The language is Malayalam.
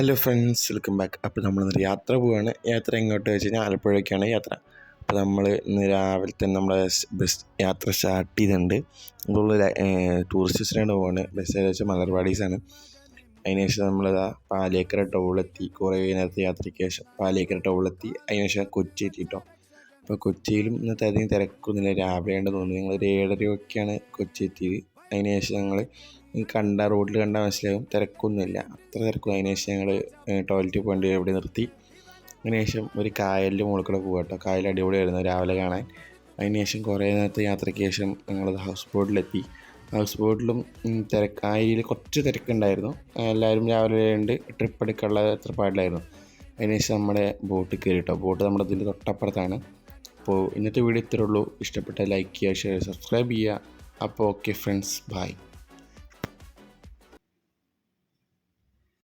Hello friends, welcome back. അപ്പോൾ നമ്മളിന്നൊരു യാത്ര പോവുകയാണ്. യാത്ര എങ്ങോട്ട് വെച്ച് കഴിഞ്ഞാൽ ആലപ്പുഴയ്ക്കാണ് യാത്ര. അപ്പോൾ നമ്മൾ ഇന്ന് രാവിലെ തന്നെ നമ്മളെ ബസ് യാത്ര സ്റ്റാർട്ട് ചെയ്തിട്ടുണ്ട്. അതുള്ള ടൂറിസ്റ്റ് ബസ്സിനാണ് പോകുന്നത്. ബസ് വെച്ചാൽ മലർവാടീസാണ്. അതിനുശേഷം നമ്മളിതാ പാലേക്കര ടൗണിലെത്തി. കുറേ നേരത്തെ യാത്രയ്ക്ക് ശേഷം പാലേക്കര ടൗണിലെത്തി. അതിനുശേഷം കൊച്ചി എത്തിയിട്ടോ. അപ്പോൾ കൊച്ചിയിലും ഇന്നത്തെ അധികം തിരക്കൊന്നുമില്ല. രാവിലെ ആണെന്ന് തോന്നുന്നു. ഞങ്ങൾ 7:30 കൊച്ചി എത്തിയത്. അതിനുശേഷം ഞങ്ങൾ റോഡിൽ കണ്ടാൽ മനസ്സിലാവും തിരക്കൊന്നുമില്ല, അത്ര തിരക്കൊന്നും. അതിനുശേഷം ഞങ്ങൾ ടോയ്ലറ്റിൽ പോകേണ്ടി എവിടെ നിർത്തി. അതിനുശേഷം ഒരു കായലിൻ്റെ മുകളിൽ കൂടെ പോകാം കേട്ടോ. കായൽ അടിപൊളിയായിരുന്നു രാവിലെ കാണാൻ. അതിനുശേഷം കുറേ നേരത്തെ യാത്രയ്ക്ക് ശേഷം ഞങ്ങൾ ഹൗസ് ബോട്ടിലെത്തി. ഹൗസ് ബോട്ടിലും കായലിൽ കുറച്ച് തിരക്കുണ്ടായിരുന്നു. എല്ലാവരും രാവിലെ ഉണ്ട് ട്രിപ്പ് എടുക്കാനുള്ള തത്രപ്പാടിലായിരുന്നു. അതിനുശേഷം നമ്മുടെ ബോട്ടിൽ കയറി കേട്ടോ. ബോട്ട് നമ്മുടെ ഇതിൻ്റെ തൊട്ടപ്പുറത്താണ്. അപ്പോൾ ഇന്നത്തെ വീഡിയോ ഇത്രയേ ഉള്ളൂ. ഇഷ്ടപ്പെട്ട ലൈക്ക് ചെയ്യുക, ഷെയർ, സബ്സ്ക്രൈബ് ചെയ്യുക. അപ്പോൾ ഓക്കെ ഫ്രണ്ട്സ്, ബൈ.